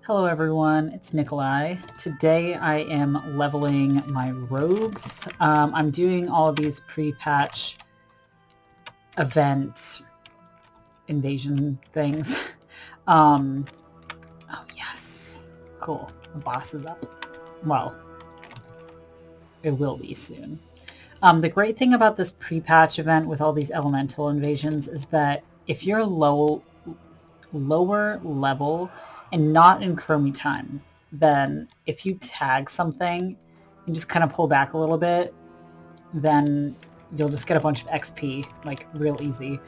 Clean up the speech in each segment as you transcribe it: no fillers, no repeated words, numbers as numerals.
Hello everyone, it's Nikolai. Today I am leveling my rogues. I'm doing all of these pre-patch event invasion things. Oh yes, cool. The boss is up. Well, it will be soon. The great thing about this pre-patch event with all these elemental invasions is that if you're lower level and not in Chromie time, then if you tag something and just kind of pull back a little bit, then you'll just get a bunch of XP, like real easy.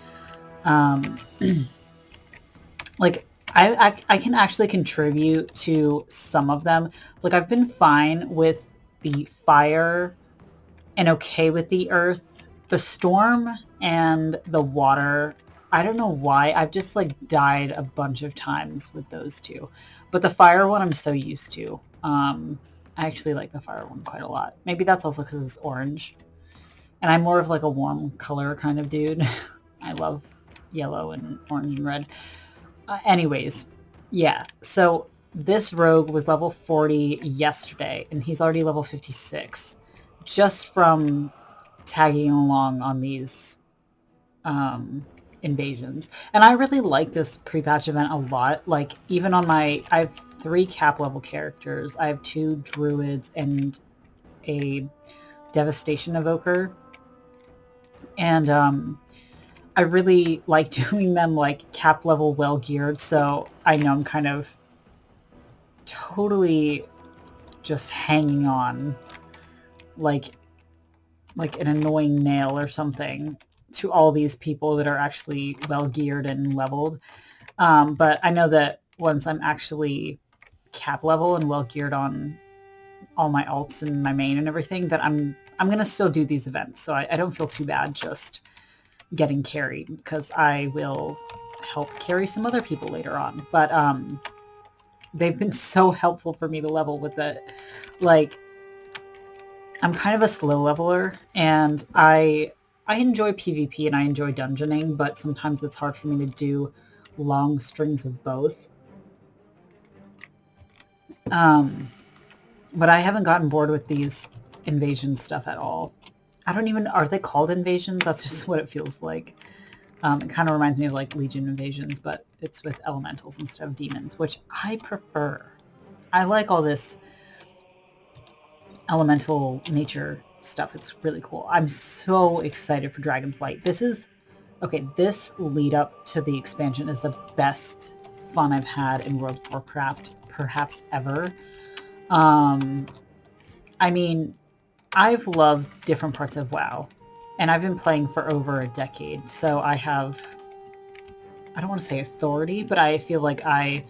Like I can actually contribute to some of them. Like I've been fine with the fire and okay with the earth. The storm and the water, I don't know why. I've just like died a bunch of times with those two. But the fire one I'm so used to. I actually like the fire one quite a lot. Maybe that's also because it's orange. And I'm more of like a warm color kind of dude. I love yellow and orange and red. Anyways, yeah. So this rogue was level 40 yesterday, and he's already level 56. Just from tagging along on these invasions. And I really like this pre-patch event a lot. Like, even on I have 3 cap level characters. I have 2 druids and a devastation evoker. And I really like doing them like cap level well geared, so I know I'm kind of totally just hanging on like an annoying nail or something to all these people that are actually well geared and leveled. But I know that once I'm actually cap level and well geared on all my alts and my main and everything, that I'm gonna still do these events. So I don't feel too bad just getting carried, because I will help carry some other people later on. But they've been so helpful for me to level with it. Like, I'm kind of a slow leveler, and I enjoy PvP and I enjoy dungeoning, but sometimes it's hard for me to do long strings of both. But I haven't gotten bored with these invasion stuff at all. I don't even, are they called invasions? That's just what it feels like. It kind of reminds me of like Legion invasions, but it's with elementals instead of demons, which I prefer. I like all this elemental nature stuff. It's really cool. I'm so excited for Dragonflight. This lead up to the expansion is the best fun I've had in World of Warcraft perhaps ever. I mean, I've loved different parts of WoW, and I've been playing for over a decade, so I don't want to say authority, but I feel like I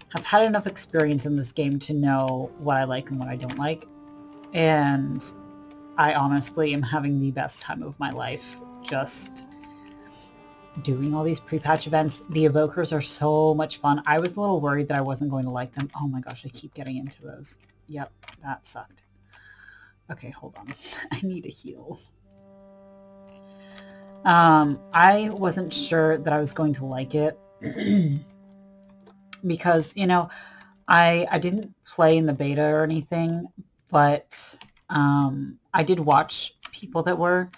have had enough experience in this game to know what I like and what I don't like. And I honestly am having the best time of my life just doing all these pre-patch events. The evokers are so much fun. I was a little worried that I wasn't going to like them. Oh my gosh, I keep getting into those. Yep, that sucked. Okay, hold on. I need a heal. I wasn't sure that I was going to like it because, I didn't play in the beta or anything, but I did watch people that were,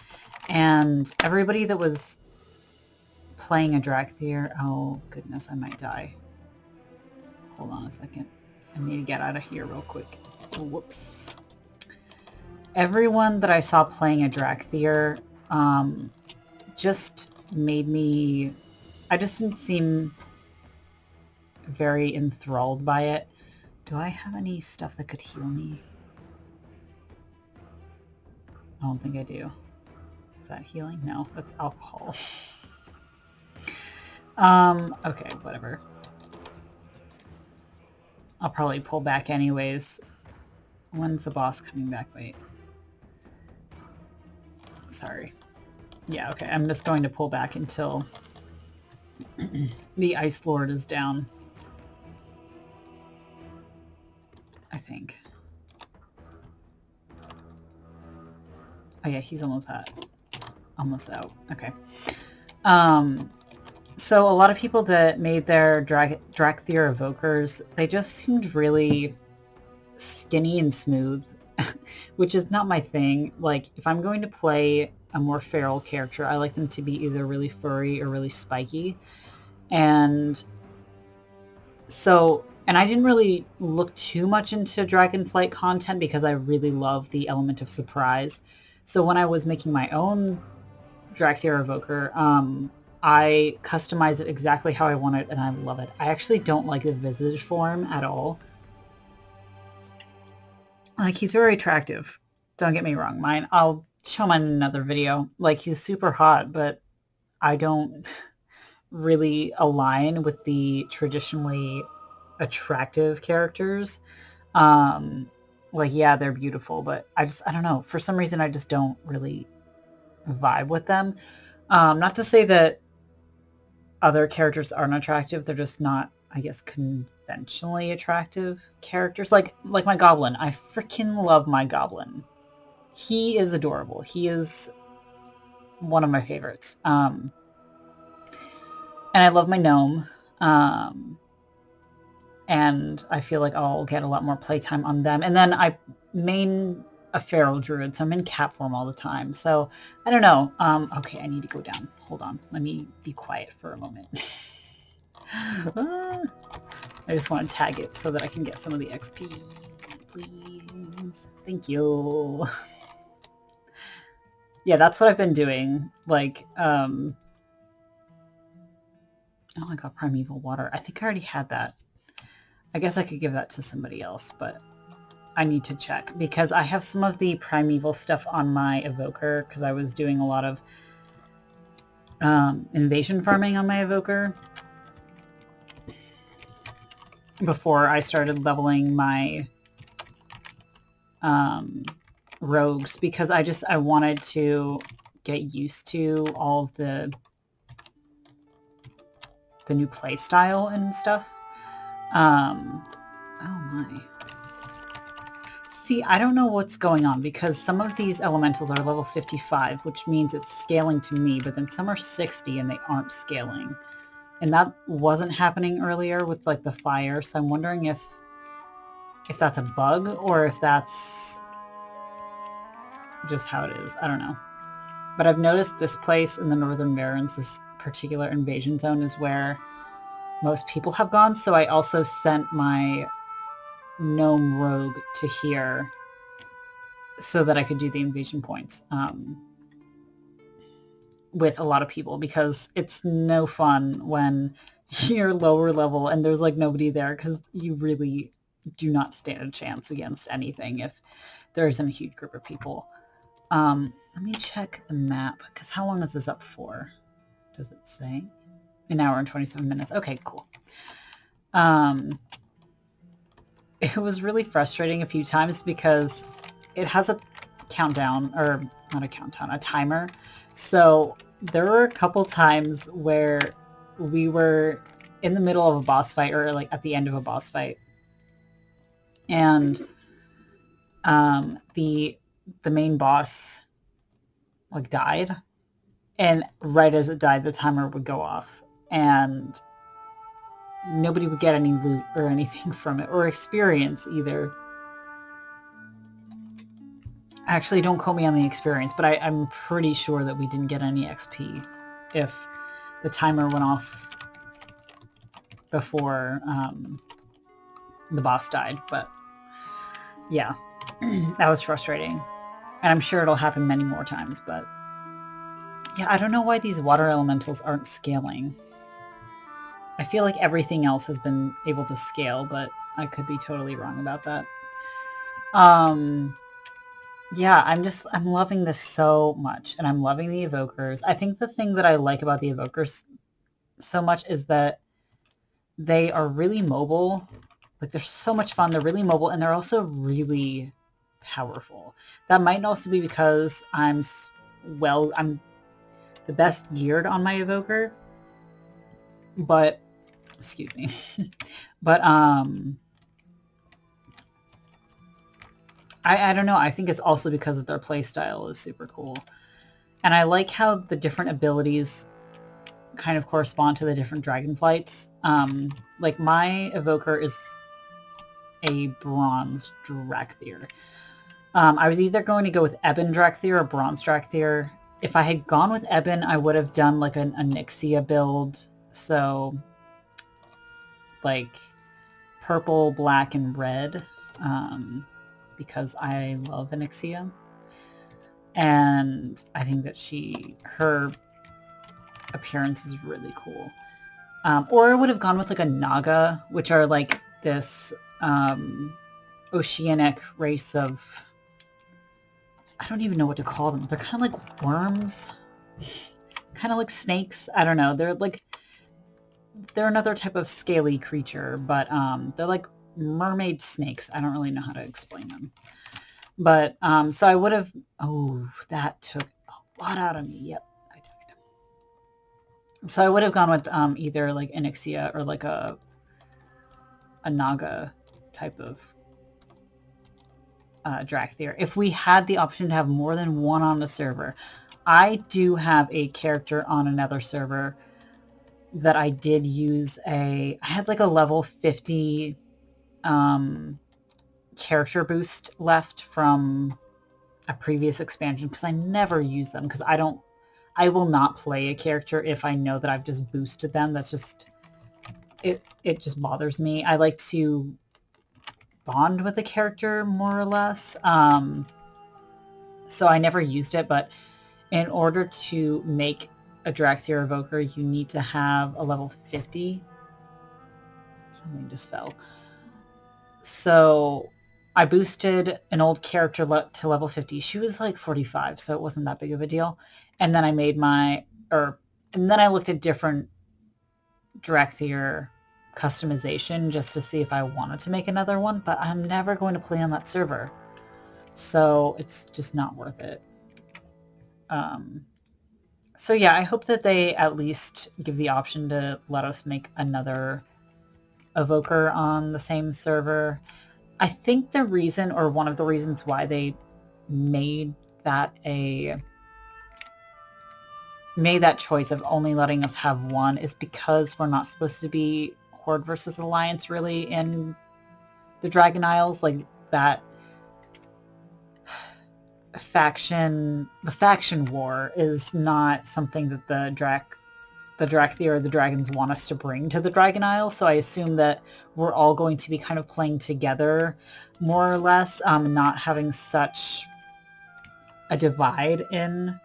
and everybody that was playing a Dracthyr, oh goodness, I might die. Hold on a second. I need to get out of here real quick. Whoops. Everyone that I saw playing a Dracthyr just made me... I just didn't seem very enthralled by it. Do I have any stuff that could heal me? I don't think I do. Is that healing? No, that's alcohol. Okay, whatever. I'll probably pull back anyways. When's the boss coming back? Wait. Sorry. Yeah, okay, I'm just going to pull back until the Ice Lord is down. I think. Oh yeah, he's almost out. Okay. So a lot of people that made their Drakthir evokers, they just seemed really skinny and smooth, which is not my thing. Like, if I'm going to play a more feral character, I like them to be either really furry or really spiky. And so, and I didn't really look too much into Dragonflight content because I really love the element of surprise. So when I was making my own Drakthir evoker, I customize it exactly how I want it, and I love it. I actually don't like the visage form at all. Like, he's very attractive. Don't get me wrong. Mine, I'll show mine in another video. Like, he's super hot, but I don't really align with the traditionally attractive characters. Like, yeah, they're beautiful, but I don't know. For some reason, I just don't really vibe with them. Not to say that other characters aren't attractive. They're just not, I guess, conventionally attractive characters. Like my goblin. I freaking love my goblin. He is adorable. He is one of my favorites. And I love my gnome. And I feel like I'll get a lot more playtime on them. And then I main a feral druid, so I'm in cat form all the time. So I don't know. Okay, I need to go down. Hold on. Let me be quiet for a moment. I just want to tag it so that I can get some of the XP. Please. Thank you. Yeah, that's what I've been doing. Like, oh, I got primeval water. I think I already had that. I guess I could give that to somebody else, but I need to check because I have some of the primeval stuff on my evoker because I was doing a lot of invasion farming on my evoker before I started leveling my rogues because I wanted to get used to all of the new play style and stuff. Oh my. See, I don't know what's going on because some of these elementals are level 55, which means it's scaling to me, but then some are 60 and they aren't scaling. And that wasn't happening earlier with like the fire, so I'm wondering if that's a bug or if that's just how it is. I don't know. But I've noticed this place in the Northern Barrens, this particular invasion zone, is where most people have gone, so I also sent my gnome rogue to here so that I could do the invasion points with a lot of people because it's no fun when you're lower level and there's like nobody there because you really do not stand a chance against anything if there isn't a huge group of people. Let me check the map because how long is this up for? Does it say? An hour and 27 minutes. Okay, cool. It was really frustrating a few times because it has a countdown, or not a countdown, a timer. So there were a couple times where we were in the middle of a boss fight or like at the end of a boss fight. And the main boss like died. And right as it died, the timer would go off. And nobody would get any loot or anything from it, or experience either. Actually, don't quote me on the experience, but I'm pretty sure that we didn't get any XP if the timer went off before the boss died. But yeah, that was frustrating. And I'm sure it'll happen many more times, but yeah, I don't know why these water elementals aren't scaling. I feel like everything else has been able to scale, but I could be totally wrong about that. Yeah, I'm loving this so much, and I'm loving the evokers. I think the thing that I like about the evokers so much is that they are really mobile. Like, they're so much fun. They're really mobile, and they're also really powerful. That might also be because I'm the best geared on my evoker, but excuse me. But I don't know. I think it's also because of their playstyle is super cool. And I like how the different abilities kind of correspond to the different Dragonflights. Like my evoker is a bronze Drakthir. I was either going to go with Ebon Drakthir or Bronze Drakthir. If I had gone with Ebon, I would have done like an Onyxia build. So like purple, black, and red. Because I love Onyxia. And I think that her appearance is really cool. Or I would have gone with like a Naga, which are like this oceanic race of... I don't even know what to call them. They're kind of like worms. Kind of like snakes. I don't know. They're another type of scaly creature, but they're like mermaid snakes. I don't really know how to explain them. But, so I would have... Oh, that took a lot out of me. Yep, I died. So I would have gone with either like Onyxia or like a Naga type of Drakthir. If we had the option to have more than one on the server, I do have a character on another server that I did use I had like a level 50 character boost left from a previous expansion because I never use them because I will not play a character if I know that I've just boosted them. That's just, it just bothers me. I like to bond with a character more or less. So I never used it, but in order to make a Drakthir evoker, you need to have a level 50. Something just fell. So I boosted an old character to level 50. She was like 45, so it wasn't that big of a deal. And then I made and then I looked at different Drakthir customization just to see if I wanted to make another one, but I'm never going to play on that server. So it's just not worth it. So yeah, I hope that they at least give the option to let us make another evoker on the same server. I think the reason, or one of the reasons why they made that choice of only letting us have one is because we're not supposed to be Horde versus Alliance really in the Dragon Isles. Like that the faction war is not something that the Drakthir or the dragons want us to bring to the Dragon Isle, so I assume that we're all going to be kind of playing together, more or less, not having such a divide in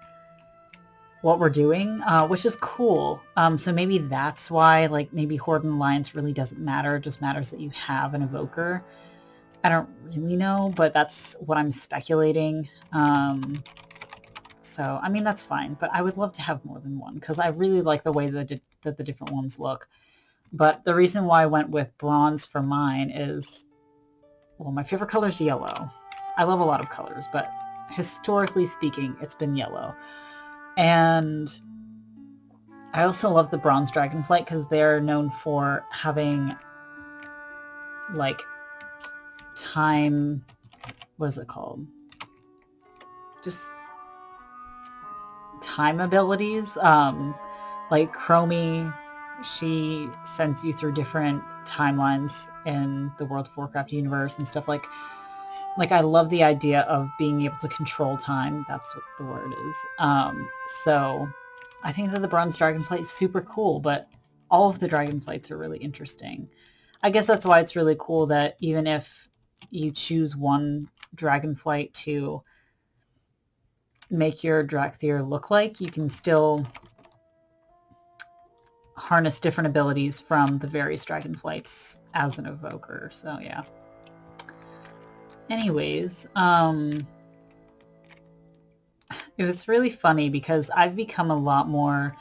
what we're doing, which is cool. So maybe that's why, like, maybe Horde and Alliance really doesn't matter, it just matters that you have an evoker. I don't really know, but that's what I'm speculating. So, I mean, that's fine, but I would love to have more than one, because I really like the way that the different ones look. But the reason why I went with bronze for mine is, well, my favorite color is yellow. I love a lot of colors, but historically speaking, it's been yellow. And I also love the bronze Dragonflight, because they're known for having, like, time... What is it called? Just... time abilities. Like Chromie, she sends you through different timelines in the World of Warcraft universe and stuff. Like I love the idea of being able to control time. That's what the word is. So I think that the Bronze Dragonflight is super cool, but all of the Dragonflights are really interesting. I guess that's why it's really cool that even if you choose one Dragonflight to make your Drakthir look like, you can still harness different abilities from the various Dragonflights as an evoker. So yeah. Anyways, it was really funny because I've become a lot more,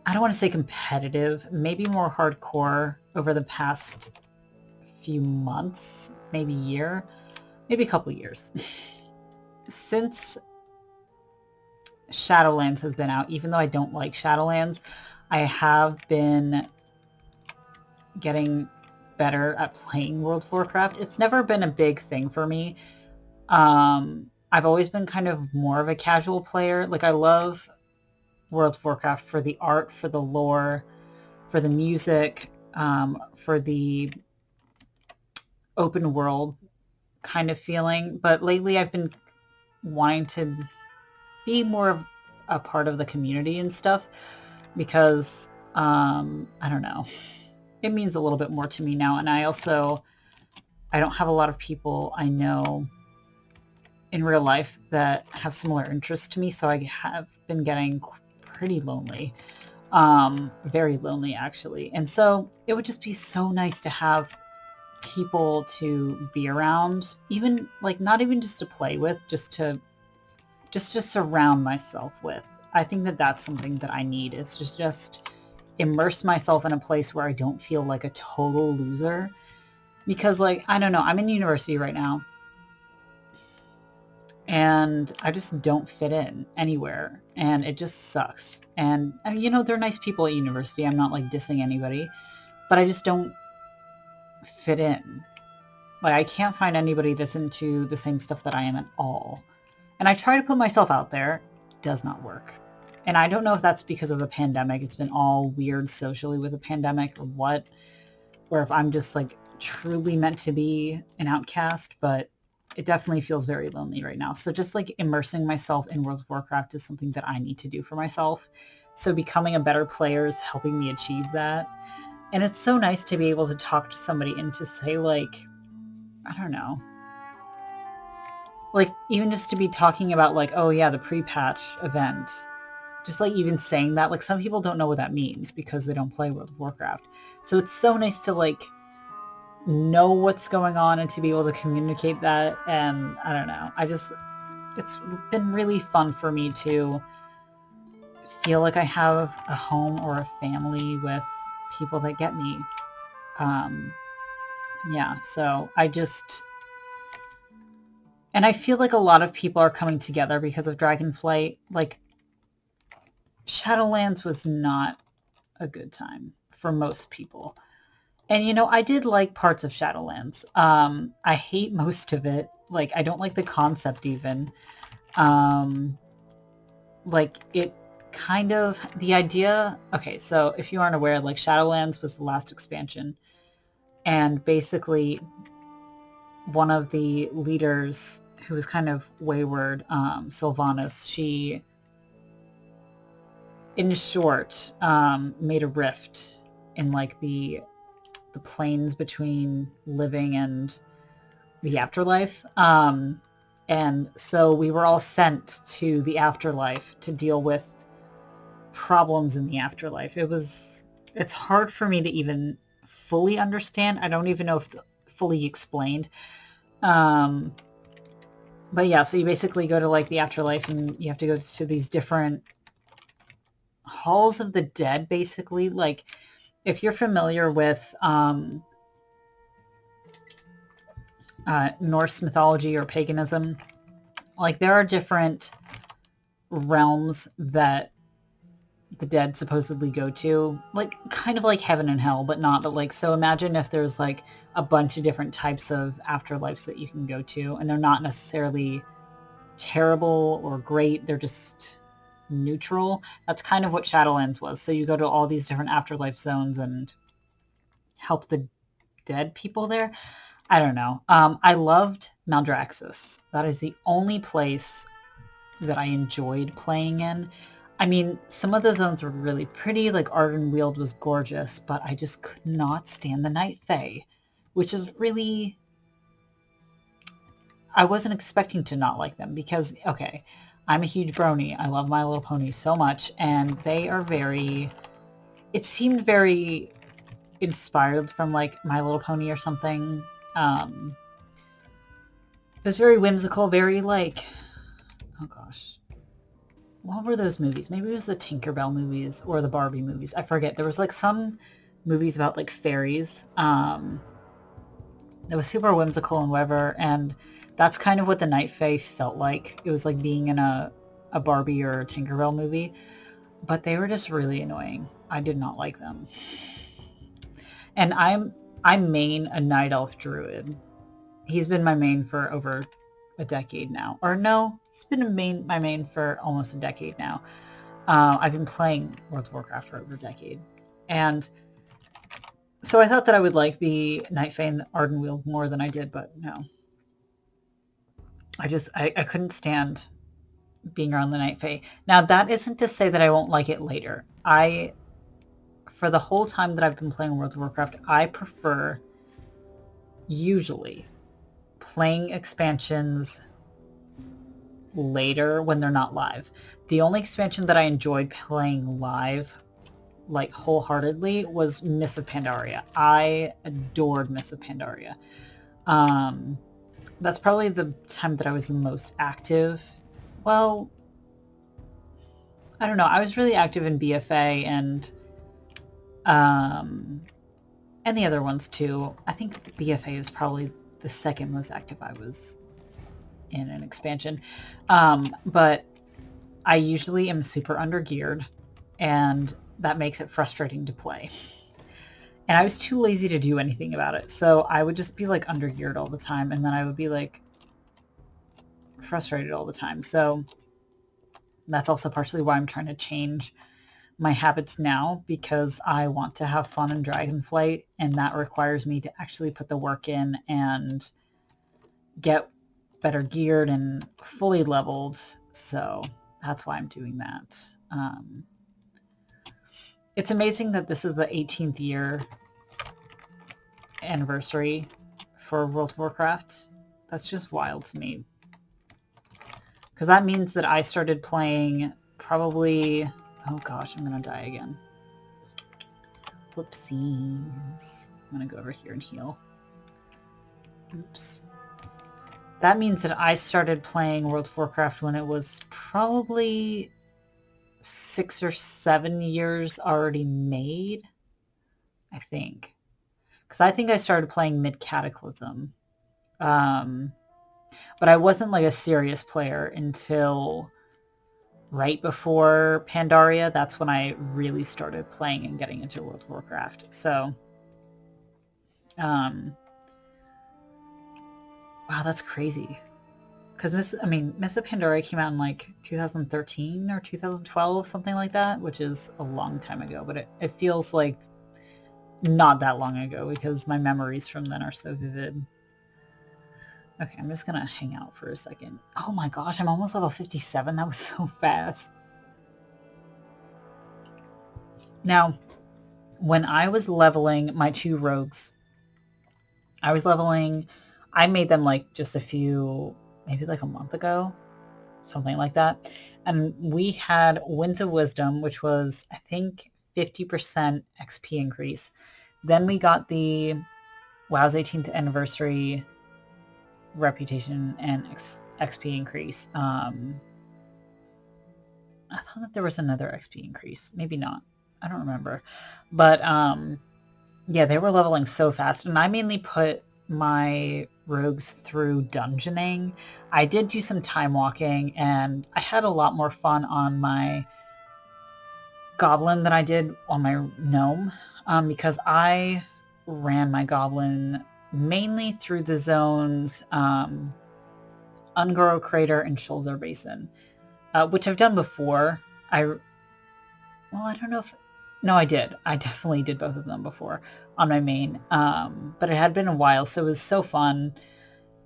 I don't want to say competitive, maybe more hardcore over the past few months, maybe year, maybe a couple years. Since Shadowlands has been out, even though I don't like Shadowlands, I have been getting better at playing World of Warcraft. It's never been a big thing for me. I've always been kind of more of a casual player. Like, I love World of Warcraft for the art, for the lore, for the music, for the open world kind of feeling. But lately I've been wanting to be more of a part of the community and stuff because, I don't know, it means a little bit more to me now. And I don't have a lot of people I know in real life that have similar interests to me. So I have been getting pretty lonely, very lonely actually. And so it would just be so nice to have people to be around, even like not even just to play with, just to surround myself with. I think that that's something that I need, is just immerse myself in a place where I don't feel like a total loser. Because like, I don't know, I'm in university right now and I just don't fit in anywhere and it just sucks. And you know, they're nice people at university. I'm not like dissing anybody, but I just don't fit in. Like I can't find anybody that's into the same stuff that I am at all. And I try to put myself out there. It does not work. And I don't know if that's because of the pandemic. It's been all weird socially with the pandemic or what. Or if I'm just like truly meant to be an outcast. But it definitely feels very lonely right now. So just like immersing myself in World of Warcraft is something that I need to do for myself. So becoming a better player is helping me achieve that. And it's so nice to be able to talk to somebody and to say like, I don't know, like even just to be talking about like, oh yeah, the pre-patch event, just like even saying that, like some people don't know what that means because they don't play World of Warcraft. So it's so nice to like know what's going on and to be able to communicate that. And I don't know, it's been really fun for me to feel like I have a home or a family with people that get me. Yeah, so and I feel like a lot of people are coming together because of Dragonflight. Like, Shadowlands was not a good time for most people. And, you know, I did like parts of Shadowlands. I hate most of it. Like, I don't like the concept even. Like, it kind of, the idea... Okay, so if you aren't aware, like, Shadowlands was the last expansion. And basically, one of the leaders who was kind of wayward, Sylvanas, she, in short, made a rift in like the planes between living and the afterlife. And so we were all sent to the afterlife to deal with problems in the afterlife. It's hard for me to even fully understand. I don't even know if it's fully explained. But yeah, so you basically go to like the afterlife and you have to go to these different halls of the dead, basically. Like if you're familiar with Norse mythology or paganism, like there are different realms that the dead supposedly go to, like kind of like heaven and hell, but not. But like, so imagine if there's like a bunch of different types of afterlives that you can go to, and they're not necessarily terrible or great, they're just neutral. That's kind of what Shadowlands was. So you go to all these different afterlife zones and help the dead people there. I don't know. I loved Maldraxxus. That is the only place that I enjoyed playing in. I mean, some of the zones were really pretty, like Ardenweald was gorgeous, but I just could not stand the Night Fae, which is really... I wasn't expecting to not like them because, okay, I'm a huge brony. I love My Little Pony so much, and they are very... It seemed very inspired from, like, My Little Pony or something. It was very whimsical, very, like... Oh, gosh. What were those movies? Maybe it was the Tinkerbell movies or the Barbie movies. I forget. There was like some movies about like fairies. It was super whimsical and whatever, and that's kind of what the Night Fae felt like. It was like being in a Barbie or a Tinkerbell movie, but they were just really annoying. I did not like them. And I main a Night Elf Druid. He's been my main for over a decade now. Or no, he's been my main for almost a decade now. I've been playing World of Warcraft for over a decade. And so I thought that I would like the Night Fae and the Ardenweald more than I did, but no. I couldn't stand being around the Night Fae. Now, that isn't to say that I won't like it later. For the whole time that I've been playing World of Warcraft, I prefer usually playing expansions later when they're not live. The only expansion that I enjoyed playing live, like wholeheartedly, was Mists of Pandaria. I adored Mists of Pandaria. That's probably the time that I was the most active. Well, I don't know. I was really active in BFA and the other ones too. I think the BFA is probably the second most active I was in an expansion. But I usually am super undergeared, and that makes it frustrating to play. And I was too lazy to do anything about it, so I would just be like undergeared all the time, and then I would be like frustrated all the time. So that's also partially why I'm trying to change my habits now, because I want to have fun in Dragonflight, and that requires me to actually put the work in and get better geared and fully leveled. So that's why I'm doing that. It's amazing that this is the 18th year anniversary for World of Warcraft. That's just wild to me. Because that means that I started playing probably... Oh gosh, I'm gonna die again. Whoopsies. I'm gonna go over here and heal. Oops. That means that I started playing World of Warcraft when it was probably 6 or 7 years already made, I think. Because I think I started playing mid-Cataclysm. But I wasn't like a serious player until right before Pandaria. That's when I really started playing and getting into World of Warcraft. So, wow, that's crazy. Because Mists of Pandaria came out in like 2013 or 2012, something like that, which is a long time ago. But it feels like not that long ago because my memories from then are so vivid. Okay, I'm just gonna hang out for a second. Oh my gosh, I'm almost level 57. That was so fast. Now, when I was leveling my 2 rogues, I made them like just a few, maybe like a month ago, something like that. And we had Winds of Wisdom, which was, I think, 50% XP increase. Then we got the WoW's 18th anniversary reputation and XP increase. I thought that there was another XP increase. Maybe not. I don't remember. But yeah, they were leveling so fast. And I mainly put my rogues through dungeoning. I did do some time walking, and I had a lot more fun on my goblin than I did on my gnome, because I ran my goblin mainly through the zones Ungoro Crater and Shoulder Basin, which I've done before. I don't know if... No, I did. I definitely did both of them before on my main, but it had been a while, so it was so fun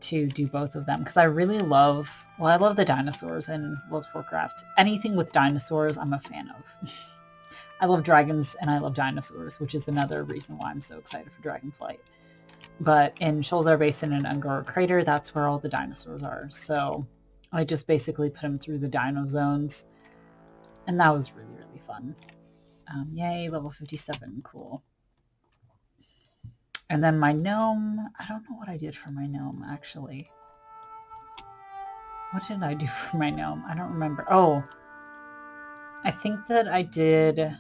to do both of them, because I really love... Well, I love the dinosaurs in World of Warcraft. Anything with dinosaurs, I'm a fan of. I love dragons and I love dinosaurs, which is another reason why I'm so excited for Dragonflight. But in Shoulder Basin and Ungoro Crater, that's where all the dinosaurs are. So I just basically put them through the dino zones, and that was really, really fun. Yay, level 57, cool. And then my gnome, I don't know what I did for my gnome, actually. What did I do for my gnome? I don't remember. Oh, I think that I did...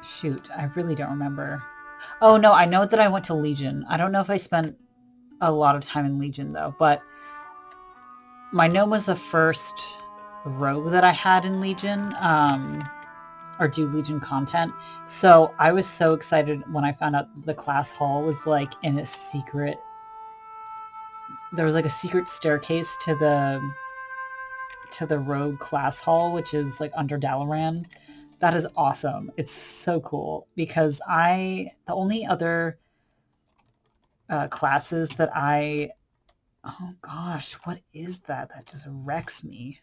Shoot, I really don't remember. Oh, no, I know that I went to Legion. I don't know if I spent a lot of time in Legion, though, but my gnome was the first rogue that I had in Legion, or do Legion content. So I was so excited when I found out the class hall was like in a secret... There was like a secret staircase to the to the Rogue class hall, which is like under Dalaran. That is awesome. It's so cool because the only other classes that oh gosh, what is that? That just wrecks me.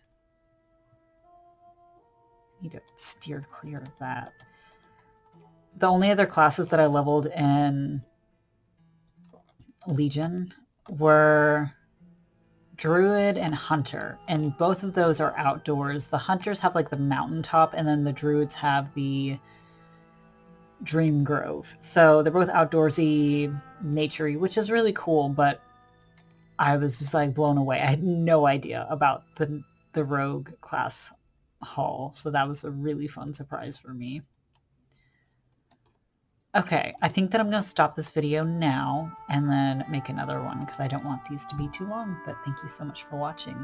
I need to steer clear of that. The only other classes that I leveled in Legion were Druid and Hunter, and both of those are outdoors. The Hunters have like the mountaintop, and then the Druids have the Dream Grove. So they're both outdoorsy, naturey, which is really cool, but I was just like blown away. I had no idea about the Rogue class hall, so that was a really fun surprise for me. Okay, I think that I'm going to stop this video now and then make another one because I don't want these to be too long, but thank you so much for watching.